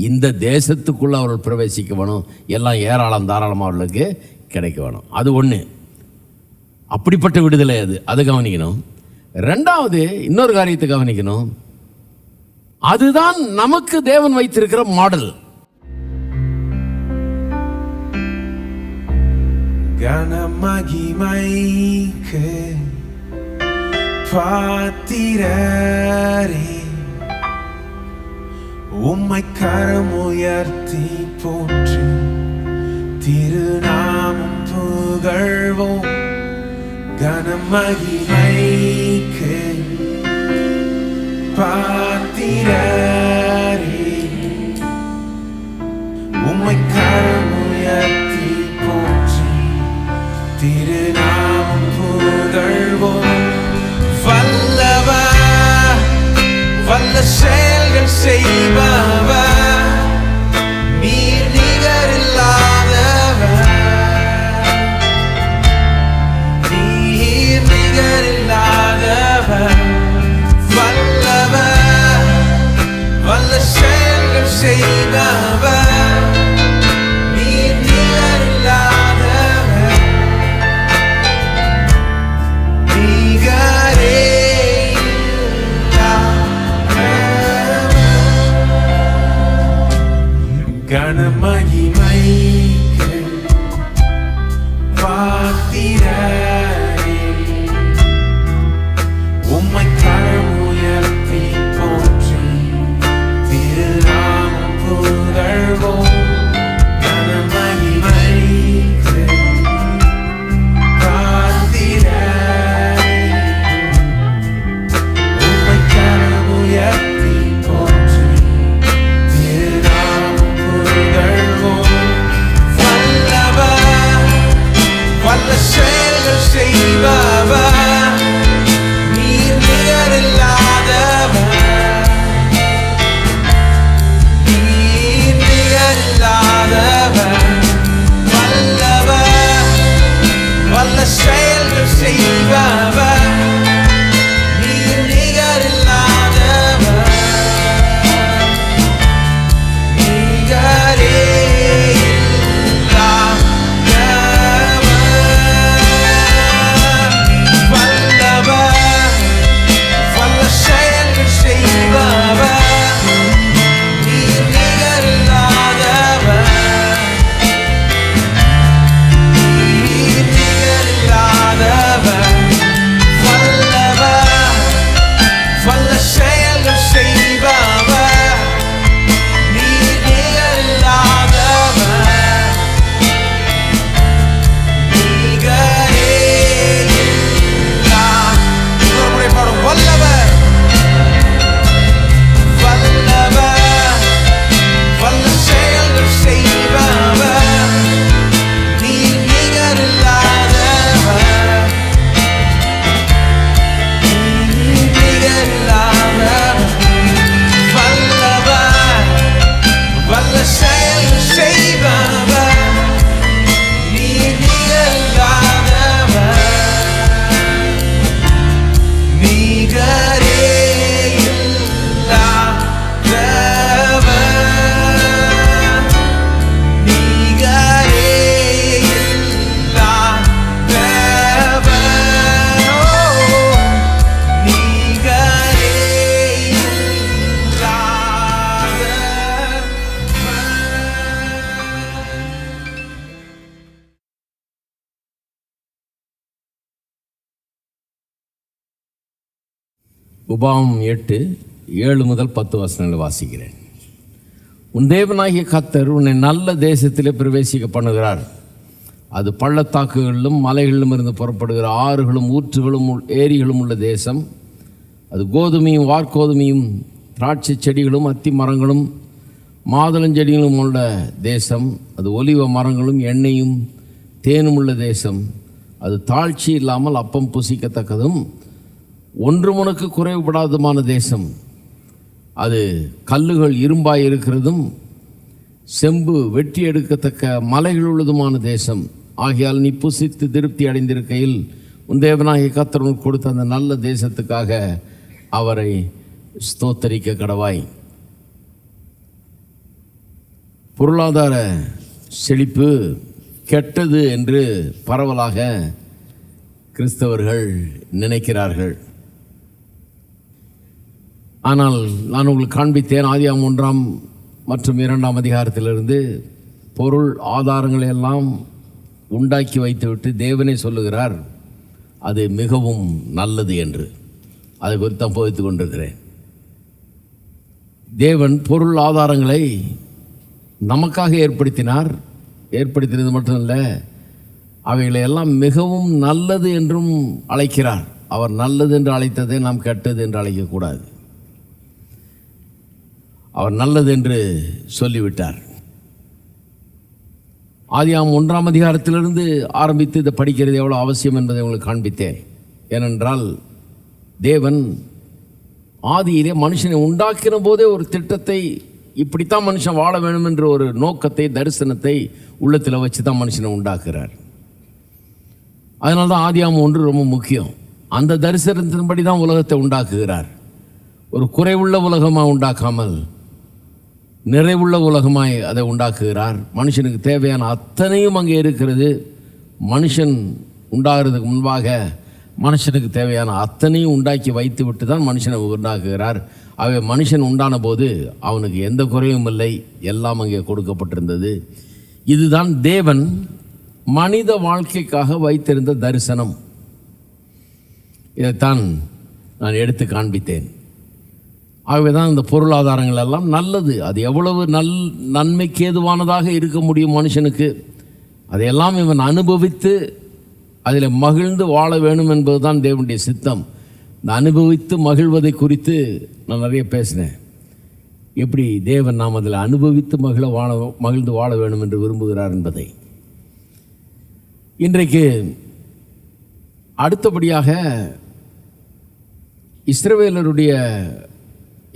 இந்த தேசத்துக்குள்ளே அவர்கள் பிரவேசிக்க வேணும், எல்லாம் ஏராளம் தாராளமாக அவர்களுக்கு கிடைக்க வேணும். அது ஒன்று, அப்படிப்பட்ட விடுதலை அது கவனிக்கணும். ரெண்டாவது, இன்னொரு காரியத்தை கவனிக்கணும். அதுதான் நமக்கு தேவன் வைத்திருக்கிற மாடல். கனமகிமைக்கு பாத்திரரே, உம்மை கரமுயர்த்தி போற்றி திருநாமம் புகழ்வோம். கனமகிமைக்கு பாத்திரரே, உம்மை கரமுயர்த்தி போற்றி திருநாமம் புகழ்வோம். வல்லவர், வல்ல செயல்கள் செய்பவர், நீர் நிகரில்லாதவர், நீர் நிகரில்லாதவர். வல்லவர், வல்ல செயல்கள் செய்பவர், நீர் நிகரில்லாதவர், நிகரே கனமகிமைக்கு பாத்திரரே, உம்மை கரமுயர்த்தி போற்றி திருநாமம் புகழ்வோம். கனமகிமைக்கு பாத்திரரே, உம்மை கரமுயர்த்தி போற்றி திருநாமம் புகழ்வோம். வல்லவர், வல்ல செயல்கள் செய்பவர், நீர் நிகரில்லாதவர், நீர் நிகரில்லாதவர். வல்லவர், வல்ல செயல்கள் செய்பவர், நீர் நிகரில்லாதவர், நிகரே உபாகமம் 8:7-10 வாசிக்கிறேன். உன் தேவனாகிய கர்த்தர் உன்னை நல்ல தேசத்திலே பிரவேசிக்க பண்ணுகிறார். அது பள்ளத்தாக்குகளிலும் மலைகளிலும் இருந்து புறப்படுகிற ஆறுகளும் ஊற்றுகளும் ஏரிகளும் உள்ள தேசம். அது கோதுமையும் வார்கோதுமையும் திராட்சை செடிகளும் அத்தி மரங்களும் மாதுளஞ்செடிகளும் உள்ள தேசம். அது ஒலிவ மரங்களும் எண்ணெயும் தேனும் உள்ள தேசம். அது தாழ்ச்சி இல்லாமல் அப்பம் புசிக்கத்தக்கதும் ஒன்றும் உனக்கு குறைவுபடாததுமான தேசம். அது கல்லுகள் இரும்பாய் இருக்கிறதும் செம்பு வெட்டி எடுக்கத்தக்க மலைகள் உள்ளதுமான தேசம். ஆகையால் நீ புசித்து திருப்தி அடைந்திருக்கையில் உன் தேவனாகிய கர்த்தர் உனக்கு கொடுத்த அந்த நல்ல தேசத்துக்காக அவரை ஸ்தோத்தரிக்க கடவாய். பொருளாதார செழிப்பு கெட்டது என்று பரவலாக கிறிஸ்தவர்கள் நினைக்கிறார்கள். ஆனால் நான் உங்களுக்கு காண்பித்தேன், ஆதியாகமம் 1 மற்றும் 2 அதிகாரத்திலிருந்து பொருள் ஆதாரங்களை எல்லாம் உண்டாக்கி வைத்துவிட்டு தேவனே சொல்லுகிறார் அது மிகவும் நல்லது என்று. அதை குறித்து தான் போதித்து கொண்டிருக்கிறேன். தேவன் பொருள் ஆதாரங்களை நமக்காக ஏற்படுத்தினது மட்டும் இல்லை, அவைகளை எல்லாம் மிகவும் நல்லது என்றும் அழைக்கிறார். அவர் நல்லது என்று அழைத்ததை நாம் கெட்டது என்று அழைக்கக்கூடாது. அவர் நல்லது என்று சொல்லிவிட்டார். ஆதியாகமம் 1 அதிகாரத்திலிருந்து ஆரம்பித்து இதை படிக்கிறது எவ்வளோ அவசியம் என்பதை உங்களுக்கு காண்பித்தேன். ஏனென்றால் தேவன் ஆதியிலே மனுஷனை உண்டாக்கின போதே ஒரு திட்டத்தை, இப்படித்தான் மனுஷன் வாழ வேண்டும் என்ற ஒரு நோக்கத்தை, தரிசனத்தை உள்ளத்தில் வச்சு தான் மனுஷனை உண்டாக்குறார். அதனால தான் ஆதியாகமம் 1 ரொம்ப முக்கியம். அந்த தரிசனத்தின்படி தான் உலகத்தை உண்டாக்குகிறார். ஒரு குறைவுள்ள உலகமாக உண்டாக்காமல் நிறைவுள்ள உலகமாய் அதை உண்டாக்குகிறார். மனுஷனுக்கு தேவையான அத்தனையும் அங்கே இருக்கிறது. மனுஷன் உண்டாகிறதுக்கு முன்பாக மனுஷனுக்கு தேவையான அத்தனையும் உண்டாக்கி வைத்து விட்டு தான் மனுஷனை உண்டாக்குகிறார். அவை மனுஷன் உண்டான போது அவனுக்கு எந்த குறையும் இல்லை, எல்லாம் அங்கே கொடுக்கப்பட்டிருந்தது. இதுதான் தேவன் மனித வாழ்க்கைக்காக வைத்திருந்த தரிசனம். இதைத்தான் நான் எடுத்து காண்பித்தேன். ஆகவே தான் இந்த பொருளாதாரங்கள் எல்லாம் நல்லது. அது எவ்வளவு நன்மைக்கு ஏதுவானதாக இருக்க முடியும் மனுஷனுக்கு, அதையெல்லாம் இவன் அனுபவித்து அதில் மகிழ்ந்து வாழ வேண்டும் என்பது தான் தேவனுடைய சித்தம். இந்த அனுபவித்து மகிழ்வதை குறித்து நான் நிறைய பேசினேன். எப்படி தேவன் நாம் அதில் அனுபவித்து மகிழ்ந்து வாழ வேண்டும் என்று விரும்புகிறார் என்பதை. இன்றைக்கு அடுத்தபடியாக இஸ்ரவேலருடைய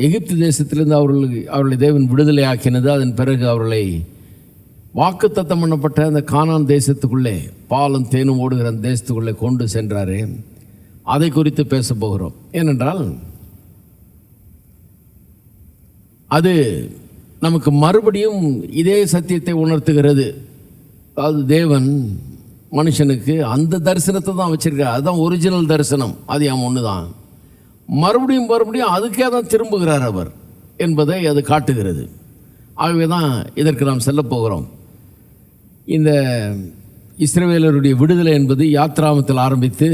எகிப்து தேசத்திலிருந்து அவர்களை தேவன் விடுதலை ஆக்கினது. அதன் பிறகு அவர்களை வாக்குத்தத்தம் பண்ணப்பட்ட அந்த கானான் தேசத்துக்குள்ளே, பாலும் தேனும் ஓடுகிற அந்த தேசத்துக்குள்ளே கொண்டு சென்றாரே, அதை குறித்து பேச போகிறோம். ஏனென்றால் அது நமக்கு மறுபடியும் இதே சத்தியத்தை உணர்த்துகிறது. அதாவது தேவன் மனுஷனுக்கு அந்த தரிசனத்தை தான் வச்சிருக்கார். அதுதான் ஒரிஜினல் தரிசனம். அது ஒன்று தான். மறுபடியும் அதுக்கே தான் திரும்புகிறார் அவர் என்பதை அது காட்டுகிறது. ஆகவே தான் இதற்கு நாம் செல்ல போகிறோம். இந்த இஸ்ரவேலருடைய விடுதலை என்பது யாத்ராமத்தில் ஆரம்பித்து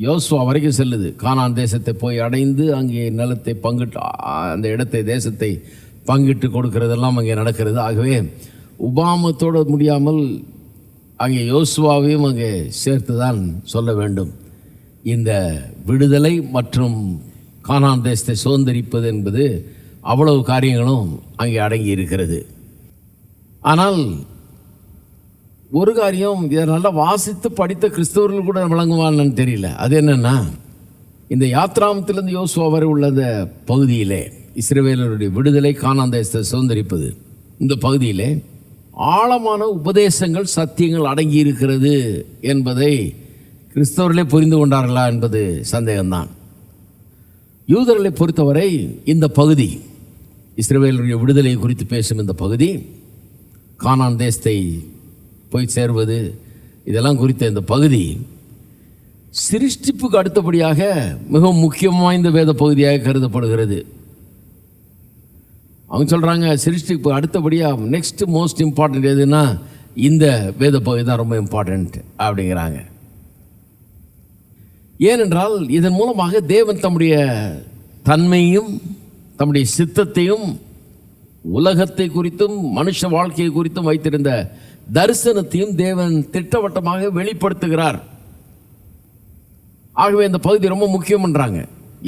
யோசுவா வரைக்கும் செல்லுது. கானான் தேசத்தை போய் அடைந்து அங்கே நிலத்தை பங்கிட்டு, அந்த இடத்தை, தேசத்தை பங்கிட்டு கொடுக்கறதெல்லாம் அங்கே நடக்கிறது. ஆகவே உபாமத்தோடு முடியாமல் அங்கே யோசுவாவையும் அங்கே சேர்த்து தான் சொல்ல வேண்டும். இந்த விடுதலை மற்றும் கானான் தேசத்தை சுதந்திரிப்பது என்பது அவ்வளவு காரியங்களும் அங்கே அடங்கி இருக்கிறது. ஆனால் ஒரு காரியம் இதை நல்லா வாசித்து படித்த கிறிஸ்தவர்கள் கூட விளங்குவான்னு தெரியல. அது என்னன்னா, இந்த யாத்ராமத்திலிருந்து யோசுவா வரை உள்ள அந்த பகுதியிலே இஸ்ரவேலருடைய விடுதலை, கானான் தேசத்தை சுதந்திரிப்பது, இந்த பகுதியிலே ஆழமான உபதேசங்கள், சத்தியங்கள் அடங்கி இருக்கிறது என்பதை கிறிஸ்தவர்களே புரிந்து கொண்டார்களா என்பது சந்தேகம்தான். யூதர்களை பொறுத்தவரை இந்த பகுதி, இஸ்ரவேலுடைய விடுதலை குறித்து பேசும் இந்த பகுதி, கானான் தேசத்தை போய் சேர்வது, இதெல்லாம் குறித்த இந்த பகுதி சிருஷ்டிப்புக்கு அடுத்தபடியாக மிகவும் முக்கியம் வாய்ந்த வேத பகுதியாக கருதப்படுகிறது. அவங்க சொல்கிறாங்க, சிருஷ்டிப்பு அடுத்தபடியாக நெக்ஸ்ட் மோஸ்ட் இம்பார்ட்டன்ட் எதுன்னா இந்த வேத பகுதி தான் ரொம்ப இம்பார்ட்டன்ட் அப்படிங்கிறாங்க. ஏனென்றால் இதன் மூலமாக தேவன் தம்முடைய தன்மையும் தம்முடைய சித்தத்தையும் உலகத்தை குறித்தும் மனுஷ வாழ்க்கையை குறித்தும் வைத்திருந்த தரிசனத்தையும் தேவன் திட்டவட்டமாக வெளிப்படுத்துகிறார். ஆகவே இந்த பகுதி ரொம்ப முக்கியம்ன்றாங்க.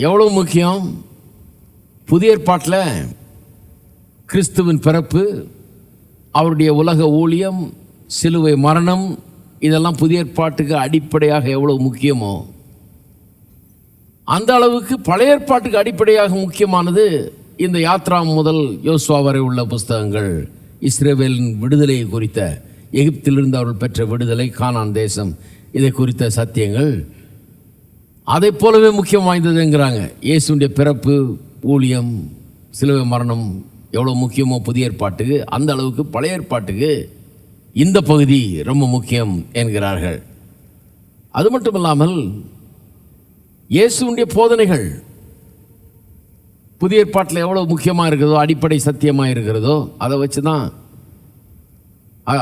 எவ்வளவு முக்கியம்? புதிய ஏற்பாட்டில் கிறிஸ்துவின் பிறப்பு, அவருடைய உலக ஊழியம், சிலுவை மரணம், இதெல்லாம் புதிய ஏற்பாட்டுக்கு அடிப்படையாக எவ்வளவு முக்கியமோ அந்த அளவுக்கு பழைய ஏற்பாட்டுக்கு அடிப்படையாக முக்கியமானது இந்த யாத்ராம் முதல் யோசுவா வரை உள்ள புஸ்தகங்கள். இஸ்ரவேலின் விடுதலையை குறித்த, எகிப்திலிருந்து அவர்கள் பெற்ற விடுதலை, கானான் தேசம், இதை குறித்த சத்தியங்கள் அதை போலவே முக்கியம் வாய்ந்ததுங்கிறாங்க. இயேசுடைய பிறப்பு, ஊழியம், சிலுவை மரணம், எவ்வளோ முக்கியமோ புதிய ஏற்பாட்டுக்கு, அந்த அளவுக்கு பழைய ஏற்பாட்டுக்கு இந்த பகுதி ரொம்ப முக்கியம் என்கிறார்கள். அது மட்டும் இல்லாமல் இயேசுவுடைய போதனைகள் புதிய ஏற்பாட்டில் எவ்வளோ முக்கியமாக இருக்கிறதோ, அடிப்படை சத்தியமாக இருக்கிறதோ, அதை வச்சு தான்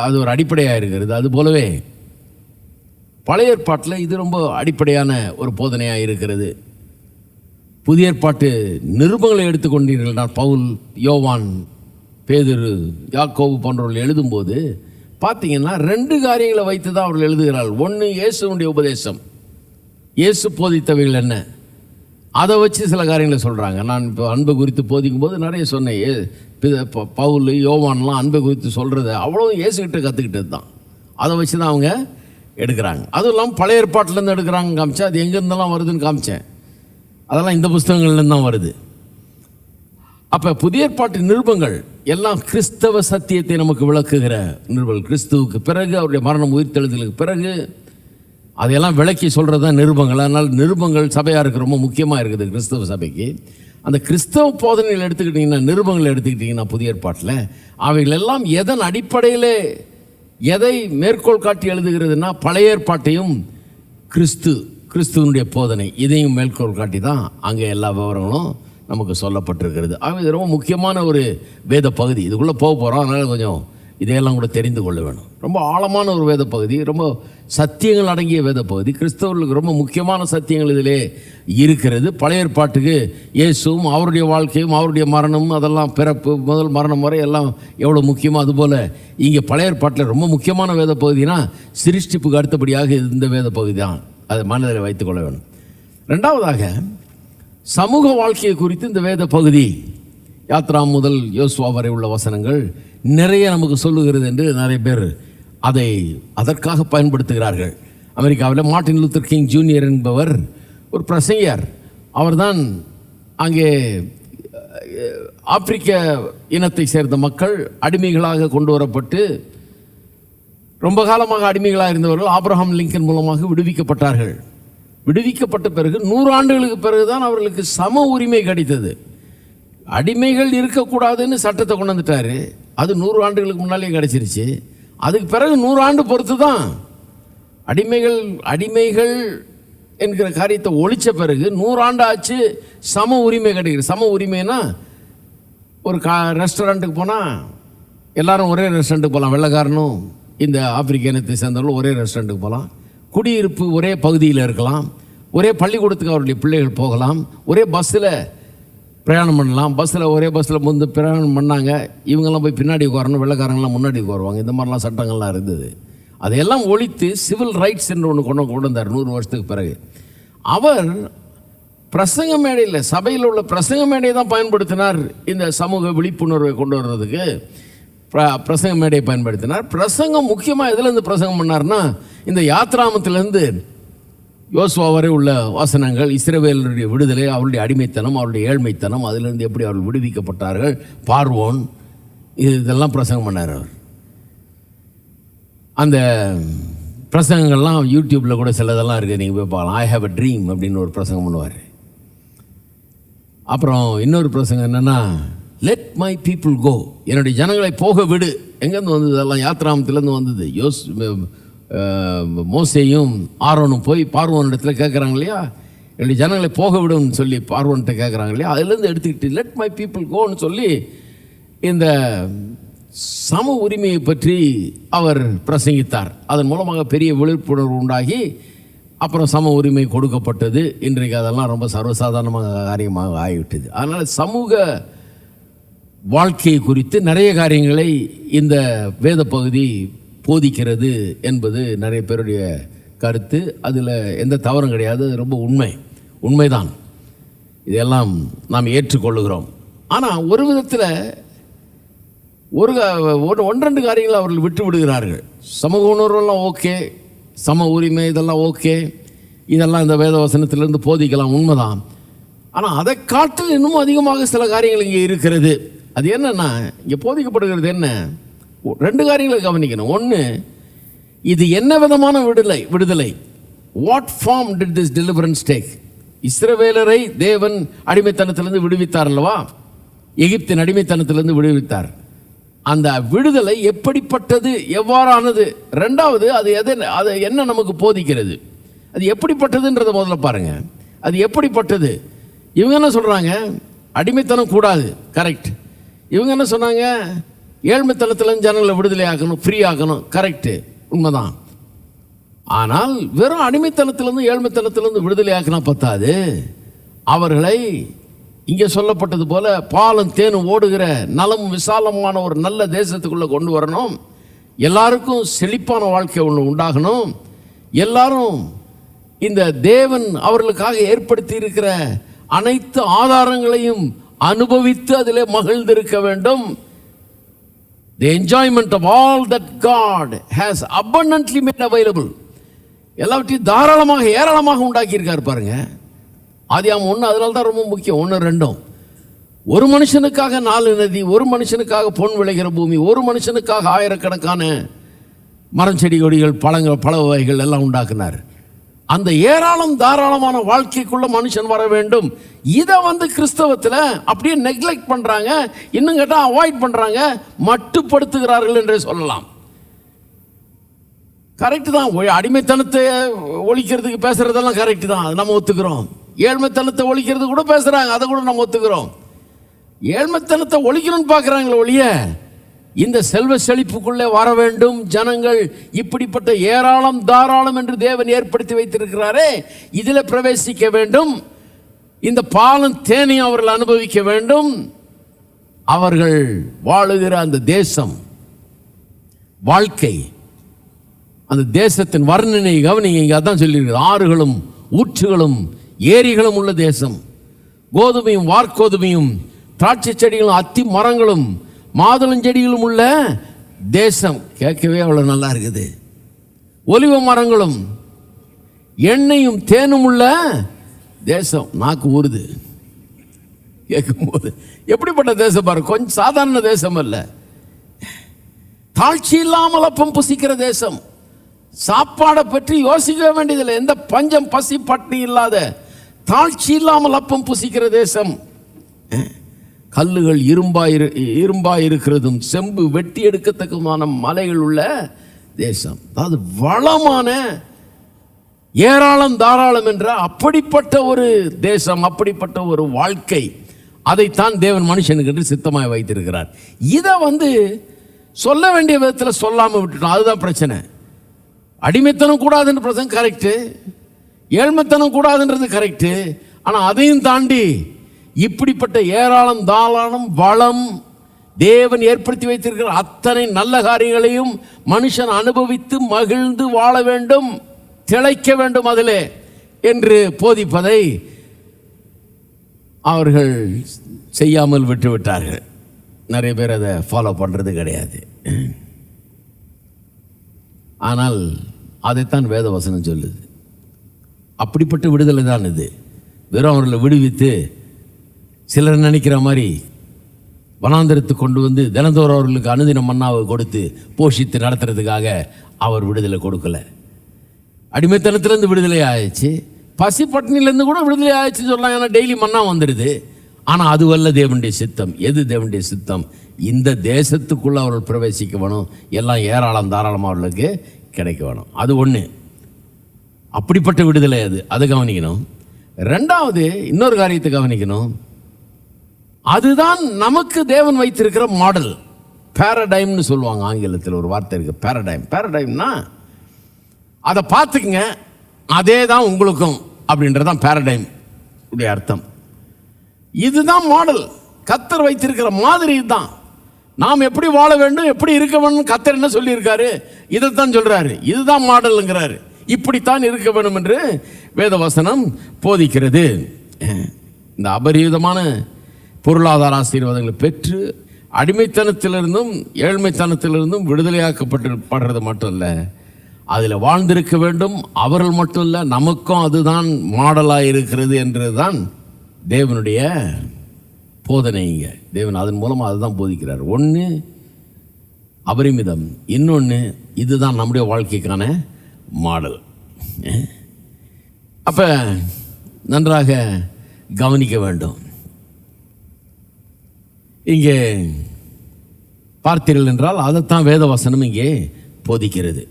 அது ஒரு அடிப்படையாக இருக்கிறது. அது போலவே பழைய ஏற்பாட்டில் இது ரொம்ப அடிப்படையான ஒரு போதனையாக இருக்கிறது. புதிய ஏற்பாட்டு நிருபங்களை எடுத்துக்கொண்டீர்கள், நான் பவுல், யோவான், பேதுரு, யாக்கோபு போன்றவர்கள் எழுதும்போது பார்த்தீங்கன்னா 2 காரியங்களை வைத்து தான் அவர்கள் எழுதுகிறார்கள். ஒன்று, இயேசுனுடைய உபதேசம், இயேசு போதித்தவைகள் என்ன, அதை வச்சு சில காரியங்களை சொல்கிறாங்க. நான் இப்போ அன்பை குறித்து போதிக்கும் போது நிறைய சொன்னேன். பவுல், யோவான்லாம் அன்பை குறித்து சொல்கிறத அவ்வளோ இயேசுகிட்ட கற்றுக்கிட்டது தான். அதை வச்சு தான் அவங்க எடுக்கிறாங்க. அதுவும் இல்லாமல் பழைய ஏற்பாட்டிலேருந்து எடுக்கிறாங்க காமிச்சேன். அது எங்கேருந்தெல்லாம் வருதுன்னு காமிச்சேன். அதெல்லாம் இந்த புஸ்தகங்கள்லேருந்து தான் வருது. அப்போ புதிய ஏற்பாட்டு நிருபங்கள் எல்லாம் கிறிஸ்தவ சத்தியத்தை நமக்கு விளக்குகிற நிருபங்கள். கிறிஸ்துவுக்கு பிறகு, அவருடைய மரணம், உயிர்த்தெழுதலுக்கு பிறகு அதையெல்லாம் விளக்கி சொல்கிறது தான் நிருபங்கள். அதனால் நிருபங்கள் சபையாருக்கு ரொம்ப முக்கியமாக இருக்குது, கிறிஸ்தவ சபைக்கு. அந்த கிறிஸ்தவ போதனைகள் எடுத்துக்கிட்டிங்கன்னா, நிருபங்களை எடுத்துக்கிட்டிங்கன்னா புதிய ஏற்பாட்டில் அவைகள் எல்லாம் எதன் அடிப்படையில் எதை மேற்கோள் காட்டி எழுதுகிறதுனா, பழைய ஏற்பாட்டையும் கிறிஸ்துவனுடைய போதனை இதையும் மேற்கோள் காட்டி தான் அங்கே எல்லா விவரங்களும் நமக்கு சொல்லப்பட்டிருக்கிறது. ஆக இது ரொம்ப முக்கியமான ஒரு வேத பகுதி. இதுக்குள்ளே போக போகிறோம், அதனால் கொஞ்சம் இதையெல்லாம் கூட தெரிந்து கொள்ள வேணும். ரொம்ப ஆழமான ஒரு வேத பகுதி, ரொம்ப சத்தியங்கள் அடங்கிய வேத பகுதி. கிறிஸ்தவர்களுக்கு ரொம்ப முக்கியமான சத்தியங்கள் இதிலே இருக்கிறது. பழைய ஏற்பாட்டுக்கு இயேசுவும் அவருடைய வாழ்க்கையும் அவருடைய மரணமும், அதெல்லாம் பிறப்பு முதல் மரணம் வரை எல்லாம் எவ்வளோ முக்கியமோ, அதுபோல் இங்கே பழைய ஏற்பாட்டில் ரொம்ப முக்கியமான வேத பகுதினா சிருஷ்டிப்புக்கு அடுத்தபடியாக இந்த வேத பகுதி தான். அதை மனதில் வைத்துக்கொள்ள வேணும். 2வதாக சமூக வாழ்க்கையை குறித்து இந்த வேத பகுதி, யாத்ரா முதல் யோசுவா வரை உள்ள வசனங்கள் நிறைய நமக்கு சொல்லுகிறது என்று நிறைய பேர் அதற்காக பயன்படுத்துகிறார்கள். அமெரிக்காவில் மார்ட்டின் லூத்தர் கிங் ஜூனியர் என்பவர் ஒரு பிரசங்கியார். அவர்தான் அங்கே ஆப்பிரிக்க இனத்தை சேர்ந்த மக்கள் அடிமைகளாக கொண்டு வரப்பட்டு ரொம்ப காலமாக அடிமைகளாக இருந்தவர்கள் ஆபிரகாம் லிங்கன் மூலமாக விடுவிக்கப்பட்டார்கள். விடுவிக்கப்பட்ட பிறகு 100 ஆண்டுகளுக்கு பிறகுதான் அவர்களுக்கு சம உரிமை கிடைத்தது. அடிமைகள் இருக்கக்கூடாதுன்னு சட்டத்தை கொண்டு வந்துட்டார். அது 100 ஆண்டுகளுக்கு முன்னாலே கிடைச்சிருச்சு. அதுக்கு பிறகு 100 ஆண்டு பொறுத்து தான் அடிமைகள் என்கிற காரியத்தை ஒழித்த பிறகு 100 ஆண்டு ஆச்சு, சம உரிமை கிடைக்கிறது. சம உரிமைனா ஒரு ரெஸ்டாரண்ட்டுக்கு போனால் எல்லாரும் ஒரே ரெஸ்டாரண்ட்டுக்கு போகலாம். வெள்ளைக்காரனும் இந்த ஆப்பிரிக்க இனத்தை சேர்ந்தவர்களும் ஒரே ரெஸ்டாரண்ட்டுக்கு போகலாம். குடியிருப்பு ஒரே பகுதியில் இருக்கலாம். ஒரே பள்ளிக்கூடத்துக்கு அவருடைய பிள்ளைகள் போகலாம். ஒரே பஸ்ஸில் பிரயாணம் பண்ணலாம். ஒரே பஸ்ஸில் முந்து பிரயாணம் பண்ணாங்க. இவங்கெல்லாம் போய் பின்னாடி உட்காரணும், வெள்ளைக்காரங்களாம் முன்னாடி உட்காருவாங்க. இந்த மாதிரிலாம் சட்டங்கள்லாம் இருந்தது. அதையெல்லாம் ஒழித்து சிவில் ரைட்ஸ் என்று ஒன்று கொண்டு வந்தார் 100 வருஷத்துக்கு பிறகு. அவர் பிரசங்க மேடையில், சபையில் உள்ள பிரசங்க மேடையை தான் பயன்படுத்தினார். இந்த சமூக விழிப்புணர்வை கொண்டு வர்றதுக்கு பிரசங்க மேடையை பயன்படுத்தினார். பிரசங்கம் முக்கியமாக எதுலேருந்து பிரசங்கம் பண்ணார்னா, இந்த யாத்ராமத்திலேருந்து யோசுவா வரை உள்ள வசனங்கள், இஸ்ரவேலருடைய விடுதலை, அவருடைய அடிமைத்தனம், அவருடைய ஏழ்மைத்தனம், அதிலிருந்து எப்படி அவர்கள் விடுவிக்கப்பட்டார்கள், பார்வோன், இதெல்லாம் பிரசங்கம் பண்ணார் அவர். அந்த பிரசங்கங்கள்லாம் யூடியூப்பில் கூட சிலதெல்லாம் இருக்குது, நீங்கள் போய் பார்க்கலாம். ஐ ஹேவ் அ ட்ரீம் அப்படின்னு ஒரு பிரசங்கம் பண்ணுவார். அப்புறம் இன்னொரு பிரசங்கம் என்னென்னா, லெட் மை பீப்புள் கோ, என்னுடைய ஜனங்களை போக விடு. எங்கேருந்து வந்தது? அதெல்லாம் யாத்ராமத்திலேருந்து வந்தது. மோசேயும் ஆரோனும் போய் பார்வோனிடத்தில் கேட்குறாங்க இல்லையா, என்னுடைய ஜனங்களை போக விடுன்னு சொல்லி பார்வோன்கிட்ட கேட்குறாங்க இல்லையா, அதுலேருந்து எடுத்துக்கிட்டு லெட் மை பீப்புள் கோன்னு சொல்லி இந்த சம உரிமையை பற்றி அவர் பிரசங்கித்தார். அதன் மூலமாக பெரிய விழிப்புணர்வு உண்டாகி அப்புறம் சம உரிமை கொடுக்கப்பட்டது. இன்றைக்கு அதெல்லாம் ரொம்ப சர்வசாதாரணமாக காரியமாக ஆகிவிட்டது. அதனால் சமூக வாழ்க்கையை குறித்து நிறைய காரியங்களை இந்த வேத பகுதி போதிக்கிறது என்பது நிறைய பேருடைய கருத்து. அதில் எந்த தவறும் கிடையாது. அது ரொம்ப உண்மைதான். இதெல்லாம் நாம் ஏற்றுக்கொள்ளுகிறோம். ஆனால் ஒரு விதத்தில் ஒன்றெண்டு காரியங்களை அவர்கள் விட்டு விடுகிறார்கள். சமூக உணர்வெல்லாம் ஓகே, சம உரிமை இதெல்லாம் ஓகே, இதெல்லாம் இந்த வேத வசனத்திலிருந்து போதிக்கலாம், உண்மைதான். ஆனால் அதை காட்டில் இன்னும் அதிகமாக சில காரியங்கள் இங்கே இருக்கிறது. அது என்னன்னா, இங்கே போதிக்கப்படுகிறது என்ன, 2 காரியங்களை கவனிக்கணும். ஒன்று, இது என்ன விதமான விடுதலை, what form did this deliverance take? இஸ்ரவேலரை தேவன் அடிமைத்தனத்திலிருந்து விடுவித்தார் அல்லவா, எகிப்தின் அடிமைத்தனத்திலிருந்து விடுவித்தார். அந்த விடுதலை எப்படிப்பட்டது, எவ்வாறானது? ரெண்டாவது, அது என்ன நமக்கு போதிக்கிறது, அது எப்படிப்பட்டதுன்றதை முதல்ல பாருங்க. அது எப்படிப்பட்டது? இவங்க என்ன சொல்றாங்க? அடிமைத்தனம் கூடாது, கரெக்ட். இவங்க என்ன சொன்னாங்க? ஏழ்மைத்தனத்திலிருந்து ஜனங்களை விடுதலை ஆக்கணும், ஃப்ரீ ஆக்கணும், கரெக்டு, உண்மைதான். ஆனால் வெறும் அடிமைத்தனத்திலிருந்து ஏழ்மைத்தனத்திலிருந்து விடுதலை ஆக்கினா பத்தாது. அவர்களை இங்கே சொல்லப்பட்டது போல பாலும் தேனும் ஓடுகிற நலம் விசாலமான ஒரு நல்ல தேசத்துக்குள்ளே கொண்டு வரணும். எல்லாருக்கும் செழிப்பான வாழ்க்கை ஒன்று உண்டாகணும். எல்லாரும் இந்த தேவன் அவர்களுக்காக ஏற்படுத்தி இருக்கிற அனைத்து ஆதாரங்களையும் அனுபவித்து அதிலே மகிழ்ந்திருக்க வேண்டும். The enjoyment of all that God has abundantly made available. எல்லாவற்றையும் தாராளமாக ஏராளமாக உண்டாக்கியிருக்கார் பாருங்க. ஆதியாகமம் 1, அதனால தான் ரொம்ப முக்கியம். 1, 2. ஒரு மனுஷனுக்காக 4 நதி, ஒரு மனுஷனுக்காக பொன் விளைகிற பூமி, ஒரு மனுஷனுக்காக ஆயிரக்கணக்கான மரம் செடி கொடிகள் பழங்கள் பல வகைகள் எல்லாம் உண்டாக்குனார். அந்த ஏராளம் தாராளமான வாழ்க்கைக்குள்ள மனுஷன் வர வேண்டும். இதை கிறிஸ்தவத்தில் அப்படியே நெக்லெக்ட் பண்ணுறாங்க. இன்னும் கேட்டால் அவாய்ட் பண்ணுறாங்க, மட்டுப்படுத்துகிறார்கள் என்றே சொல்லலாம். கரெக்டு தான். அடிமைத்தனத்தை ஒழிக்கிறதுக்கு பேசுறதெல்லாம் கரெக்டு தான், அது நம்ம ஒத்துக்கிறோம். ஏழ்மைத்தனத்தை ஒழிக்கிறது கூட பேசுகிறாங்க, அதை கூட நம்ம ஒத்துக்கிறோம். ஏழ்மைத்தனத்தை ஒழிக்கணும்னு பார்க்குறாங்களே ஒழிய இந்த செல்வ செழிப்புக்குள்ளே வர வேண்டும் ஜனங்கள், இப்படிப்பட்ட ஏராளம் தாராளம் என்று தேவன் ஏற்படுத்தி வைத்திருக்கிறாரே, இதில் பிரவேசிக்க வேண்டும். இந்த பாலும் தேனையும் அவர்கள் அனுபவிக்க வேண்டும். அவர்கள் வாழுகிற அந்த தேசம், வாழ்க்கை, அந்த தேசத்தின் வர்ணனை கவனிங்க. இங்கே அதான் சொல்லியிருக்கு, ஆறுகளும் ஊற்றுகளும் ஏரிகளும் உள்ள தேசம், கோதுமையும் வார்கோதுமையும் திராட்சை செடிகளும் அத்தி மரங்களும் மாதுளஞ்செடிகளும் உள்ள தேசம். கேட்கவே அவ்வளோ நல்லா இருக்குது. ஒலிவ மரங்களும் எண்ணெயும் தேனும் உள்ள தேசம். நாக்கு ஊறுது கேட்கும்போது. எப்படிப்பட்ட தேசம் பாரு, கொஞ்சம் சாதாரண தேசம் அல்ல. தாழ்ச்சி இல்லாமல் அப்பம் புசிக்கிற தேசம். சாப்பாடை பற்றி யோசிக்க வேண்டியதில்லை. எந்த பஞ்சம் பசி பட்டினி இல்லாத தாழ்ச்சி இல்லாமல் அப்பம் புசிக்கிற தேசம். கல்லுகள் இரும்பாய் இருக்கிறதும் செம்பு வெட்டி எடுக்கத்தக்கமான மலைகள் உள்ள தேசம். அதாவது வளமான ஏராளம் தாராளம் என்ற அப்படிப்பட்ட ஒரு தேசம், அப்படிப்பட்ட ஒரு வாழ்க்கை. அதைத்தான் தேவன் மனுஷனுக்கு என்று சித்தமாய் வைத்திருக்கிறார். இதை சொல்ல வேண்டிய விதத்தில் சொல்லாமல் விட்டுட்டோம், அதுதான் பிரச்சனை. அடிமைத்தனம் கூடாதுன்ற பிரச்சனை கரெக்டு, ஏழ்மைத்தனம் கூடாதுன்றது கரெக்டு. ஆனால் அதையும் தாண்டி இப்படிப்பட்ட ஏராளம் தாராளம் வளம் தேவன் ஏற்படுத்தி வைத்திருக்கிற அத்தனை நல்ல காரியங்களையும் மனுஷன் அனுபவித்து மகிழ்ந்து வாழ வேண்டும், திளைக்க வேண்டும் அதிலே என்று போதிப்பதை அவர்கள் செய்யாமல் விட்டுவிட்டார்கள். நிறைய பேர் அதை ஃபாலோ பண்ணுறது கிடையாது. ஆனால் அதைத்தான் வேத வசனம் சொல்லுது. அப்படிப்பட்ட விடுதலை தான் இது. வெறும் அவர்களை விடுவித்து சிலர் நினைக்கிற மாதிரி வனாந்திரத்து கொண்டு தினந்தோறும் அவர்களுக்கு அனுதின மன்னாவை கொடுத்து போஷித்து நடத்துறதுக்காக அவர் விடுதலை கொடுக்கல. அடிமைத்தனத்திலேருந்து விடுதலை ஆயிடுச்சு, பசி பட்டினிலேருந்து கூட விடுதலை ஆயிடுச்சுன்னு சொல்லலாம். ஏன்னா டெய்லி மன்னா வந்துடுது. ஆனால் அதுவல்ல தேவனுடைய சித்தம். எது தேவனுடைய சித்தம்? இந்த தேசத்துக்குள்ளே அவர்கள் பிரவேசிக்க வேணும், எல்லாம் ஏராளம் தாராளமாக அவர்களுக்கு கிடைக்க வேணும். அது ஒன்று. அப்படிப்பட்ட விடுதலை அது கவனிக்கணும். ரெண்டாவது, இன்னொரு காரியத்தை கவனிக்கணும். அதுதான் நமக்கு தேவன் வைத்திருக்கிற மாடல். பேரடைம்னு சொல்லுவாங்க ஆங்கிலத்தில், ஒரு வார்த்தை இருக்கு, பேரடைம். பேரடைம்னா அதை பார்த்துக்குங்க, அதே தான் உங்களுக்கும் அப்படின்றதான் பேரடைம் உடைய அர்த்தம். இதுதான் மாடல், கர்த்தர் வைத்திருக்கிற மாதிரி. இதுதான் நாம் எப்படி வாழ வேண்டும், எப்படி இருக்க வேண்டும். கர்த்தர் என்ன சொல்லியிருக்காரு, இதைத்தான் சொல்றாரு. இதுதான் மாடலுங்கிறாரு. இப்படித்தான் இருக்க வேண்டும் என்று வேதவசனம் போதிக்கிறது. இந்த அபரிவிதமான பொருளாதார ஆசீர்வாதங்களை பெற்று அடிமைத்தனத்திலிருந்தும் ஏழ்மைத்தனத்திலிருந்தும் விடுதலையாக்கப்படுறது மட்டும் இல்லை, அதில் வாழ்ந்திருக்க வேண்டும். அவர்கள் மட்டும் இல்லை, நமக்கும் அதுதான் மாடலாக இருக்கிறது என்றுதான் தேவனுடைய போதனைங்க. தேவன் அதன் மூலமாக அதுதான் போதிக்கிறார். ஒன்று அபரிமிதம், இன்னொன்று இதுதான் நம்முடைய வாழ்க்கைக்கான மாடல். அப்போ நன்றாக கவனிக்க வேண்டும். இங்கே பார்த்தீர்கள் என்றால் அதைத்தான் வேதவசனம் இங்கே போதிக்கிறது.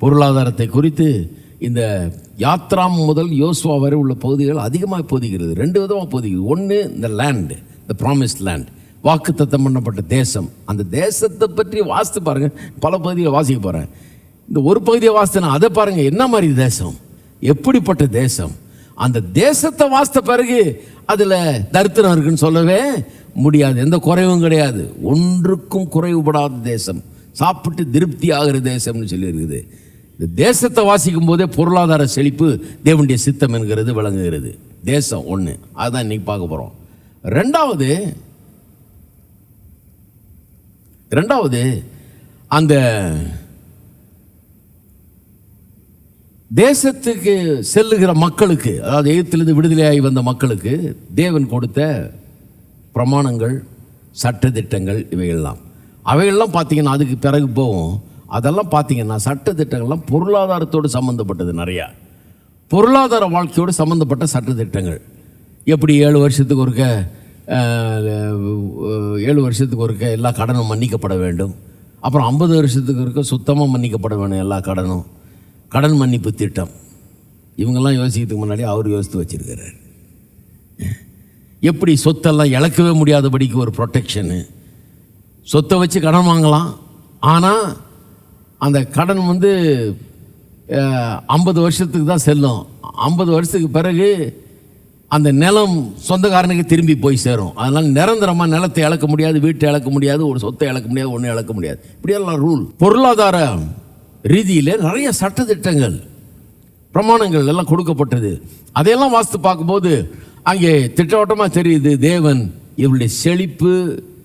பொருளாதாரத்தை குறித்து இந்த யாத்ராம் முதல் யோசுவா வரை உள்ள பகுதிகள் அதிகமாக போதிக்கிறது. 2 விதமாக போதிக்கிறது. ஒன்று இந்த லேண்டு, இந்த ப்ராமிஸ்ட் லேண்ட், வாக்குத்தத்தம் பண்ணப்பட்ட தேசம். அந்த தேசத்தை பற்றி வாசித்து பாருங்கள். பல பகுதிகளை வாசிக்க போகிறேன். இந்த ஒரு பகுதியை வாசித்தேன்னா அதை பாருங்கள், என்ன மாதிரி தேசம், எப்படிப்பட்ட தேசம். அந்த தேசத்தை வாசித்த பிறகு அதில் தரித்திரம் இருக்குன்னு சொல்லவே முடியாது. எந்த குறைவும் கிடையாது. ஒன்றுக்கும் குறைவுபடாத தேசம், சாப்பிட்டு திருப்தி ஆகிற தேசம்னு சொல்லியிருக்குது. இந்த தேசத்தை வாசிக்கும் போதே பொருளாதார செழிப்பு தேவனுடைய சித்தம் என்கிறது விளங்குகிறது. தேசம் ஒன்று, அதுதான் இன்னைக்கு பார்க்க போகிறோம். ரெண்டாவது அந்த தேசத்துக்கு செல்லுகிற மக்களுக்கு, அதாவது எகிப்திலிருந்து விடுதலையாகி வந்த மக்களுக்கு தேவன் கொடுத்த பிரமாணங்கள், சட்டத்திட்டங்கள், அவைகள்லாம் பார்த்தீங்கன்னா அதுக்கு பிறகு போகும். அதெல்லாம் பார்த்தீங்கன்னா சட்டத்திட்டங்கள்லாம் பொருளாதாரத்தோடு சம்மந்தப்பட்டது. நிறையா பொருளாதார வாழ்க்கையோடு சம்மந்தப்பட்ட சட்டத்திட்டங்கள். எப்படி 7 வருஷத்துக்கு ஒருக்க எல்லா கடனும் மன்னிக்கப்பட வேண்டும். அப்புறம் 50 வருஷத்துக்கு ஒருக்க சுத்தமாக மன்னிக்கப்பட வேணும் எல்லா கடனும். கடன் மன்னிப்பு திட்டம். இவங்கெல்லாம் யோசிக்கிறதுக்கு முன்னாடி அவர் யோசித்து வச்சிருக்கிறார். எப்படி சொத்தெல்லாம் இழக்கவே முடியாதபடிக்கு ஒரு ப்ரொடெக்ஷனு. சொத்தை வச்சு கடன் வாங்கலாம், ஆனால் அந்த கடன் 50 வருஷத்துக்கு தான் செல்லும். 50 வருஷத்துக்கு பிறகு அந்த நிலம் சொந்தக்காரனுக்கு திரும்பி போய் சேரும். அதனால் நிரந்தரமாக நிலத்தை இழக்க முடியாது, வீட்டை இழக்க முடியாது, ஒரு சொத்தை இழக்க முடியாது, ஒன்றும் இழக்க முடியாது. இப்படியெல்லாம் ரூல். பொருளாதார ரீதியில் நிறைய சட்டத்திட்டங்கள், பிரமாணங்கள் எல்லாம் கொடுக்கப்பட்டது. அதையெல்லாம் வாசித்து பார்க்கும்போது அங்கே திட்டவட்டமாக தெரியுது, தேவன் இவருடைய செழிப்பு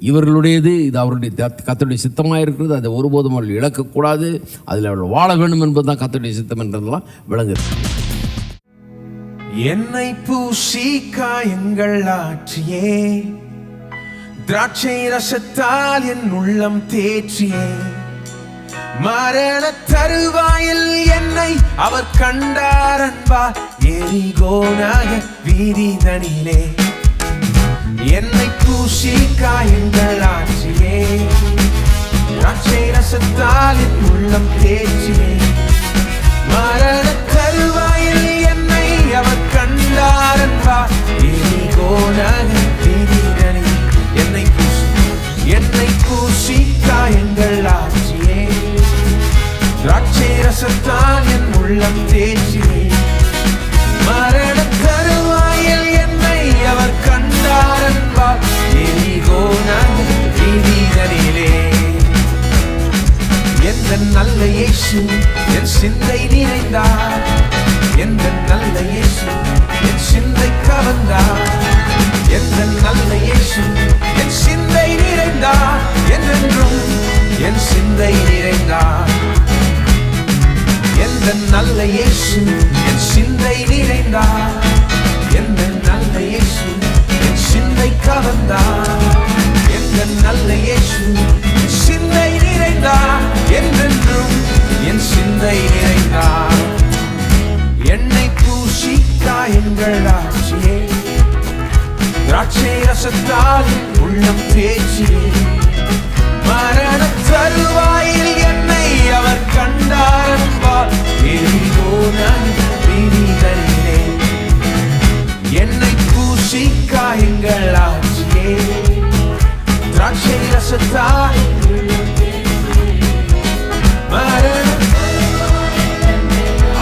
இவர்களுடையது, இது அவருடைய கர்த்தருடைய சித்தமாக இருக்கிறது. அதை ஒருபோதும் அவர்கள் இழக்கக்கூடாது, அதில் அவர்கள் வாழ வேண்டும் என்பது தான் கர்த்தருடைய சித்தம் என்றதெல்லாம் விளங்குது. என்னை பூசி காயங்கள் ஆற்றியே, திராட்சை ரசத்தால் என் உள்ளம் தேற்றியே, மரண தருவாயில் என்னை அவர் கண்டார் அன்பார், எரிகோனாக வீதிதனிலே. என்னை பூசி காயங்கள் ஆற்றியே, திராட்சை ரசத்தால் என் உள்ளம் தேற்றியே, மரண தருவாயில் என்னை அவர் கண்டார் அன்பார், எரிகோனாக வீதிதனிலே. என்னை பூசி காயங்கள் ஆற்றியே, திராட்சை ரசத்தால் என் உள்ளம் தேற்றியே, மரண தருவாயில் என்னை அவர் கண்டார் அன்பார், எரிகோனாக வீதிதனிலே. எந்த நல்ல இயேசு என் சிந்தை நிறைந்தார், எந்த நல்ல இயேசு என் சிந்தை கவர்ந்தார், எந்த நல்ல இயேசு என் சிந்தை நிறைந்தார், என்றென்றும் என் சிந்தை நிறைந்தார். எந்த நல்ல இயேசு என் சிந்தை நிறைந்தார், எந்த நல்ல இயேசு என் சிந்தை கவர்ந்தார், எந்த நல்ல இயேசு என் சிந்தை நிறைந்தார், என்றென்றும் என் சிந்தை நிறைந்தார். என்னை பூசி காயங்கள் ஆற்றியே, திராட்சை ரசத்தால் உள்ளம் தேற்றியே, மரண தருவாயில் என்னை அவர் கண்டார் அன்பார், எரிகோனாக வீதிதனிலே. என்னை பூசி காயங்கள் ஆற்றியே, திராட்சை ரசத்தால் மரண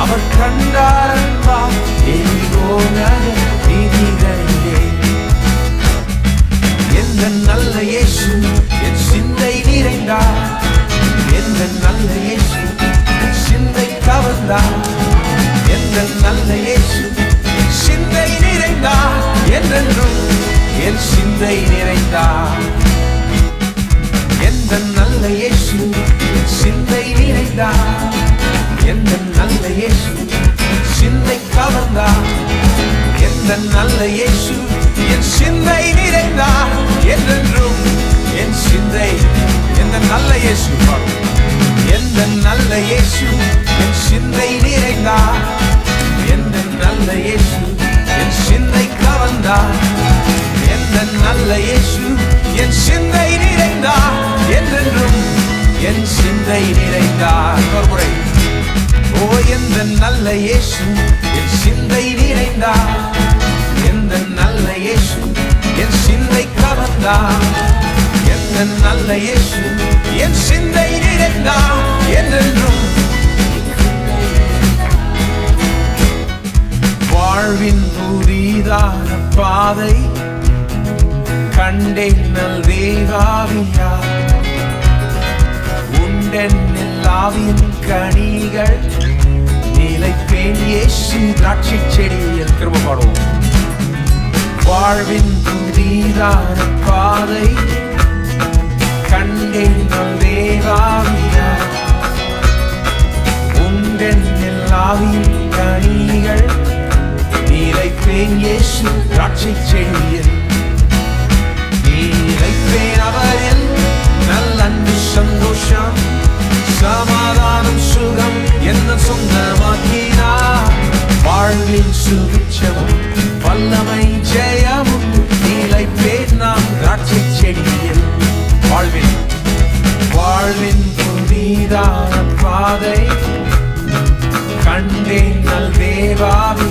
அவர் கண்டார் அன்பார், எரிகோனாக வீதிதனிலே. எந்த நல்ல இயேசு என் சிந்தை நிறைந்தார், எந்த நல்ல இயேசு என் சிந்தை கவர்ந்தார், எந்த நல்ல இயேசு என் சிந்தை நிறைந்தார், என்றென்றும் என் சிந்தை நிறைந்தார். எந்த நல்ல இயேசு என் சிந்தை நிறைந்தார், எந்த நல்ல இயேசு என் சிந்தை கவர்ந்தார், எந்த நல்ல இயேசு என் சிந்தை நிறைந்தார், என்றென்றும் என் சிந்தை. எந்த நல்ல இயேசு, எந்த நல்ல இயேசு என் சிந்தை நிறைந்தார், எந்த நல்ல இயேசு என் சிந்தை கவர்ந்தார், எந்த நல்ல இயேசு நல்ல இயேசு என் சிந்தை நிறைந்தார். எந்த நல்ல இயேசு என் சிந்தை கவர்ந்தார். எந்த நல்ல இயேசு என் சிந்தை நிறைந்தார். என்றென்றும் வாழ்வின் புதிதான பாதை கண்டேன் நல் தேவாவியா. உண்டென்னில் ஆவியின் கனிகள் நிலைப்பேன் இயேசு திராட்சை செடியில். திரும்ப பாடுவோம். வாழ்வின் புதிதான பாதை கண்டேன் நல் தேவாவியா. உண்டென்னில் ஆவியின் கனிகள் நிலைப்பேன் இயேசு திராட்சை செடியில். நிலைப்பேன் அவரில் நல்ல அன்பு சந்தோஷம் சமாதானம் சுகம் என்ன சொந்தமாக்கினார். வாழ்வின் சுபிட்சமும் வல்லமை ஜெயமும் நிலைப்பேன் நாம் திராட்சை செடியில். வாழ்வின் புதிதான பாதை கண்டேன் நல் தேவாவியா.